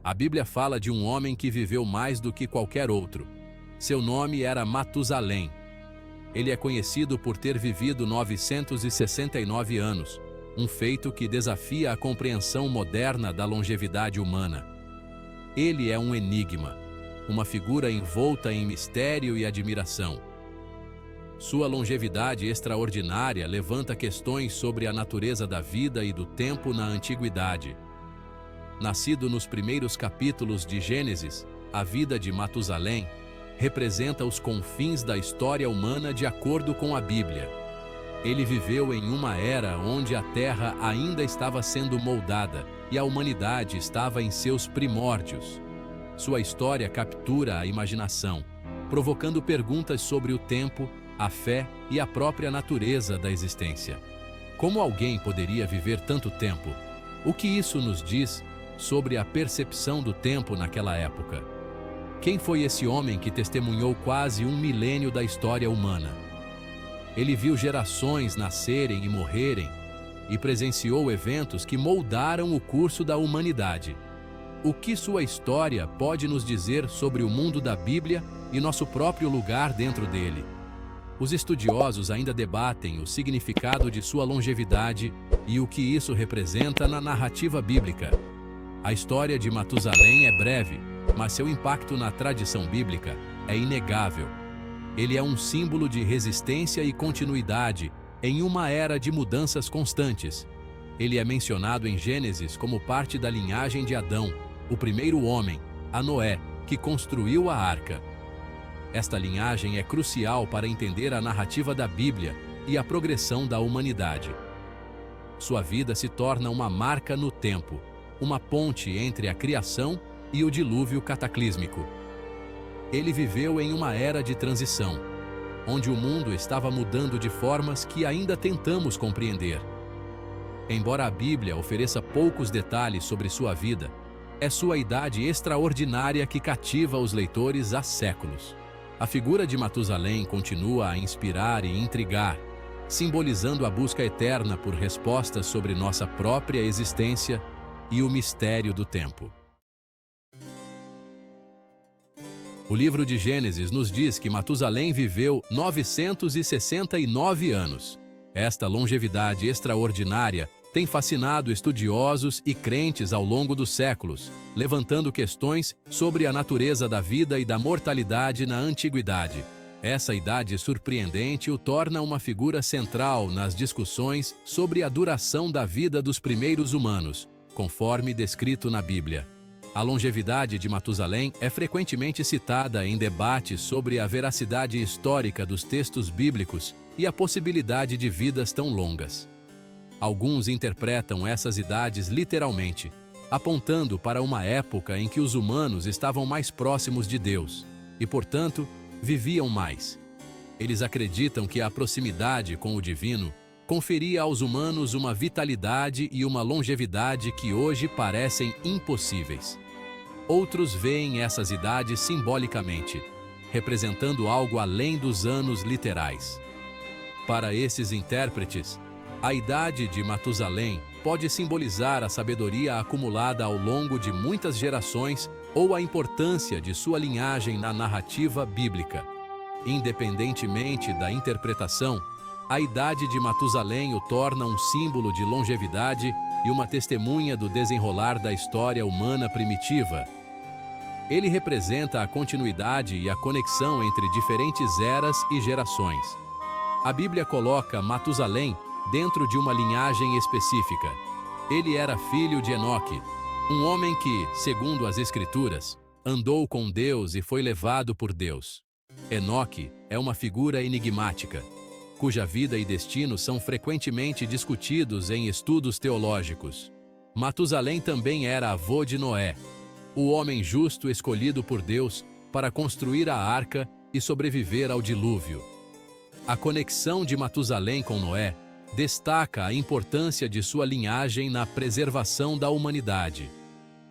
A Bíblia fala de um homem que viveu mais do que qualquer outro. Seu nome era Matusalém. Ele é conhecido por ter vivido 969 anos, um feito que desafia a compreensão moderna da longevidade humana. Ele é um enigma, uma figura envolta em mistério e admiração. Sua longevidade extraordinária levanta questões sobre a natureza da vida e do tempo na antiguidade. Nascido nos primeiros capítulos de Gênesis, a vida de Matusalém representa os confins da história humana de acordo com a Bíblia. Ele viveu em uma era onde a Terra ainda estava sendo moldada e a humanidade estava em seus primórdios. Sua história captura a imaginação, provocando perguntas sobre o tempo, a fé e a própria natureza da existência. Como alguém poderia viver tanto tempo? O que isso nos diz sobre a percepção do tempo naquela época? Quem foi esse homem que testemunhou quase um milênio da história humana? Ele viu gerações nascerem e morrerem e presenciou eventos que moldaram o curso da humanidade. O que sua história pode nos dizer sobre o mundo da Bíblia e nosso próprio lugar dentro dele? Os estudiosos ainda debatem o significado de sua longevidade e o que isso representa na narrativa bíblica. A história de Matusalém é breve, mas seu impacto na tradição bíblica é inegável. Ele é um símbolo de resistência e continuidade em uma era de mudanças constantes. Ele é mencionado em Gênesis como parte da linhagem de Adão, o primeiro homem, a Noé, que construiu a arca. Esta linhagem é crucial para entender a narrativa da Bíblia e a progressão da humanidade. Sua vida se torna uma marca no tempo, uma ponte entre a criação e o dilúvio cataclísmico. Ele viveu em uma era de transição, onde o mundo estava mudando de formas que ainda tentamos compreender. Embora a Bíblia ofereça poucos detalhes sobre sua vida, é sua idade extraordinária que cativa os leitores há séculos. A figura de Matusalém continua a inspirar e intrigar, simbolizando a busca eterna por respostas sobre nossa própria existência e o mistério do tempo. O livro de Gênesis nos diz que Matusalém viveu 969 anos. Esta longevidade extraordinária tem fascinado estudiosos e crentes ao longo dos séculos, levantando questões sobre a natureza da vida e da mortalidade na antiguidade. Essa idade surpreendente o torna uma figura central nas discussões sobre a duração da vida dos primeiros humanos, conforme descrito na Bíblia. A longevidade de Matusalém é frequentemente citada em debates sobre a veracidade histórica dos textos bíblicos e a possibilidade de vidas tão longas. Alguns interpretam essas idades literalmente, apontando para uma época em que os humanos estavam mais próximos de Deus e, portanto, viviam mais. Eles acreditam que a proximidade com o divino conferia aos humanos uma vitalidade e uma longevidade que hoje parecem impossíveis. Outros veem essas idades simbolicamente, representando algo além dos anos literais. Para esses intérpretes, a idade de Matusalém pode simbolizar a sabedoria acumulada ao longo de muitas gerações ou a importância de sua linhagem na narrativa bíblica. Independentemente da interpretação, a idade de Matusalém o torna um símbolo de longevidade e uma testemunha do desenrolar da história humana primitiva. Ele representa a continuidade e a conexão entre diferentes eras e gerações. A Bíblia coloca Matusalém dentro de uma linhagem específica. Ele era filho de Enoque, um homem que, segundo as Escrituras, andou com Deus e foi levado por Deus. Enoque é uma figura enigmática, cuja vida e destino são frequentemente discutidos em estudos teológicos. Matusalém também era avô de Noé, o homem justo escolhido por Deus para construir a arca e sobreviver ao dilúvio. A conexão de Matusalém com Noé destaca a importância de sua linhagem na preservação da humanidade.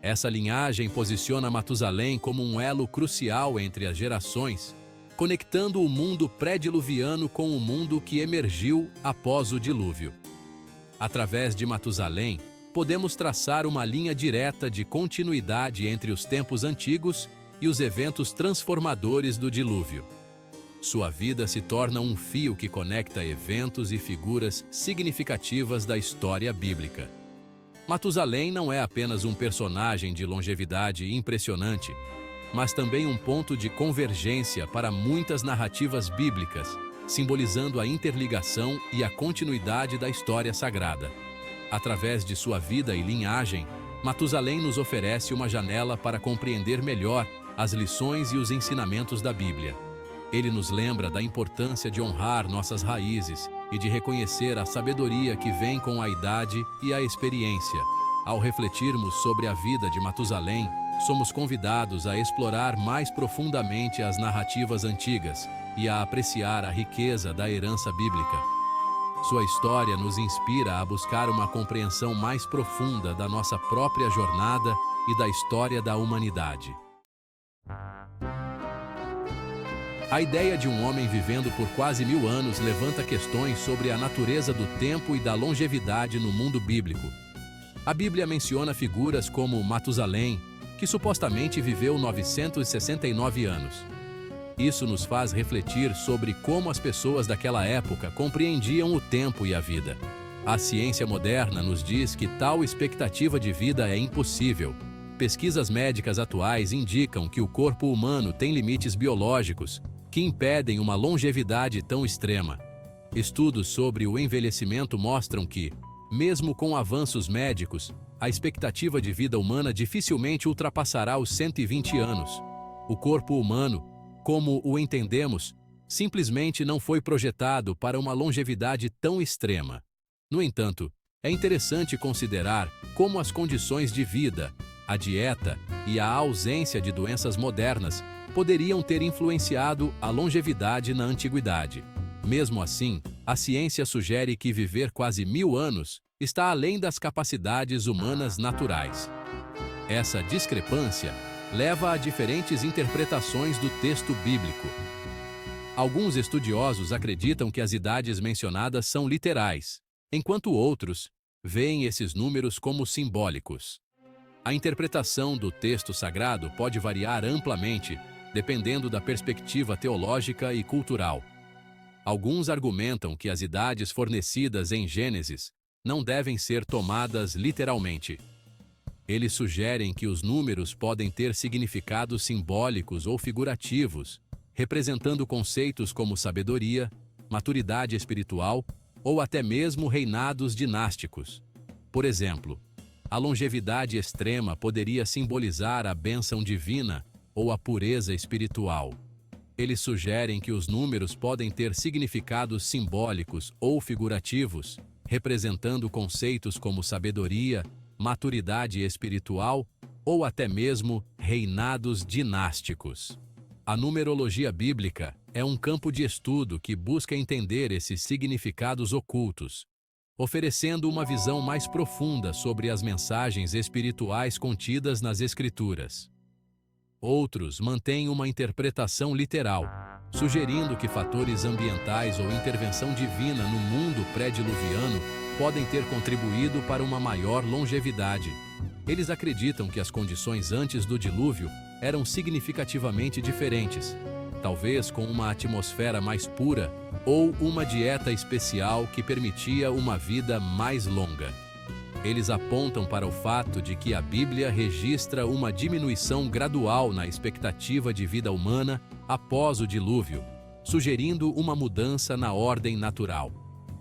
Essa linhagem posiciona Matusalém como um elo crucial entre as gerações, conectando o mundo pré-diluviano com o mundo que emergiu após o dilúvio. Através de Matusalém, podemos traçar uma linha direta de continuidade entre os tempos antigos e os eventos transformadores do dilúvio. Sua vida se torna um fio que conecta eventos e figuras significativas da história bíblica. Matusalém não é apenas um personagem de longevidade impressionante, mas também um ponto de convergência para muitas narrativas bíblicas, simbolizando a interligação e a continuidade da história sagrada. Através de sua vida e linhagem, Matusalém nos oferece uma janela para compreender melhor as lições e os ensinamentos da Bíblia. Ele nos lembra da importância de honrar nossas raízes e de reconhecer a sabedoria que vem com a idade e a experiência. Ao refletirmos sobre a vida de Matusalém, somos convidados a explorar mais profundamente as narrativas antigas e a apreciar a riqueza da herança bíblica. Sua história nos inspira a buscar uma compreensão mais profunda da nossa própria jornada e da história da humanidade. A ideia de um homem vivendo por quase 1000 anos levanta questões sobre a natureza do tempo e da longevidade no mundo bíblico. A Bíblia menciona figuras como Matusalém, que supostamente viveu 969 anos. Isso nos faz refletir sobre como as pessoas daquela época compreendiam o tempo e a vida. A ciência moderna nos diz que tal expectativa de vida é impossível. Pesquisas médicas atuais indicam que o corpo humano tem limites biológicos que impedem uma longevidade tão extrema. Estudos sobre o envelhecimento mostram que, mesmo com avanços médicos, a expectativa de vida humana dificilmente ultrapassará os 120 anos. O corpo humano, como o entendemos, simplesmente não foi projetado para uma longevidade tão extrema. No entanto, é interessante considerar como as condições de vida, a dieta e a ausência de doenças modernas poderiam ter influenciado a longevidade na antiguidade. Mesmo assim, a ciência sugere que viver quase 1000 anos está além das capacidades humanas naturais. Essa discrepância leva a diferentes interpretações do texto bíblico. Alguns estudiosos acreditam que as idades mencionadas são literais, enquanto outros veem esses números como simbólicos. A interpretação do texto sagrado pode variar amplamente, dependendo da perspectiva teológica e cultural. Alguns argumentam que as idades fornecidas em Gênesis não devem ser tomadas literalmente. Eles sugerem que os números podem ter significados simbólicos ou figurativos, representando conceitos como sabedoria, maturidade espiritual ou até mesmo reinados dinásticos. Por exemplo, a longevidade extrema poderia simbolizar a bênção divina ou a pureza espiritual. Eles sugerem que os números podem ter significados simbólicos ou figurativos, representando conceitos como sabedoria, maturidade espiritual ou até mesmo reinados dinásticos. A numerologia bíblica é um campo de estudo que busca entender esses significados ocultos, oferecendo uma visão mais profunda sobre as mensagens espirituais contidas nas Escrituras. Outros mantêm uma interpretação literal, sugerindo que fatores ambientais ou intervenção divina no mundo pré-diluviano podem ter contribuído para uma maior longevidade. Eles acreditam que as condições antes do dilúvio eram significativamente diferentes, talvez com uma atmosfera mais pura ou uma dieta especial que permitia uma vida mais longa. Eles apontam para o fato de que a Bíblia registra uma diminuição gradual na expectativa de vida humana após o dilúvio, sugerindo uma mudança na ordem natural.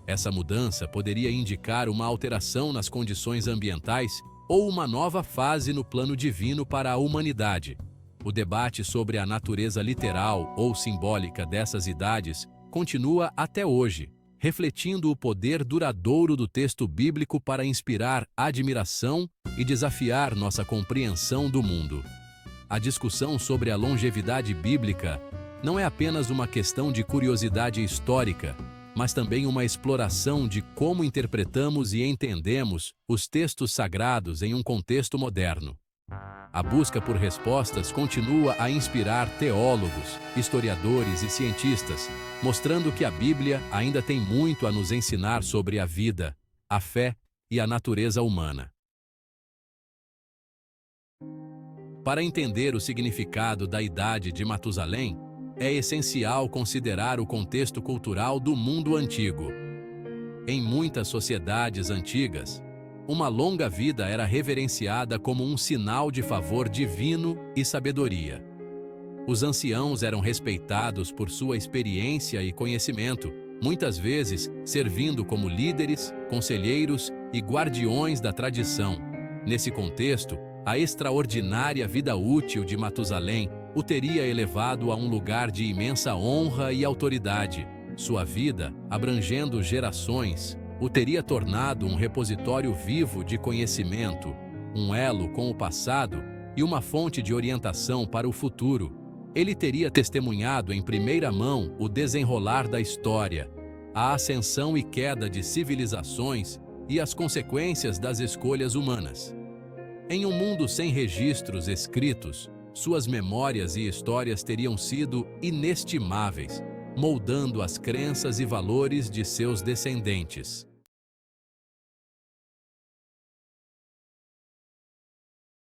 Essa mudança poderia indicar uma alteração nas condições ambientais ou uma nova fase no plano divino para a humanidade. O debate sobre a natureza literal ou simbólica dessas idades continua até hoje, refletindo o poder duradouro do texto bíblico para inspirar admiração e desafiar nossa compreensão do mundo. A discussão sobre a longevidade bíblica não é apenas uma questão de curiosidade histórica, mas também uma exploração de como interpretamos e entendemos os textos sagrados em um contexto moderno. A busca por respostas continua a inspirar teólogos, historiadores e cientistas, mostrando que a Bíblia ainda tem muito a nos ensinar sobre a vida, a fé e a natureza humana. Para entender o significado da idade de Matusalém, é essencial considerar o contexto cultural do mundo antigo. Em muitas sociedades antigas, uma longa vida era reverenciada como um sinal de favor divino e sabedoria. Os anciãos eram respeitados por sua experiência e conhecimento, muitas vezes servindo como líderes, conselheiros e guardiões da tradição. Nesse contexto, a extraordinária vida útil de Matusalém o teria elevado a um lugar de imensa honra e autoridade. Sua vida, abrangendo gerações, o teria tornado um repositório vivo de conhecimento, um elo com o passado e uma fonte de orientação para o futuro. Ele teria testemunhado em primeira mão o desenrolar da história, a ascensão e queda de civilizações e as consequências das escolhas humanas. Em um mundo sem registros escritos, suas memórias e histórias teriam sido inestimáveis, moldando as crenças e valores de seus descendentes.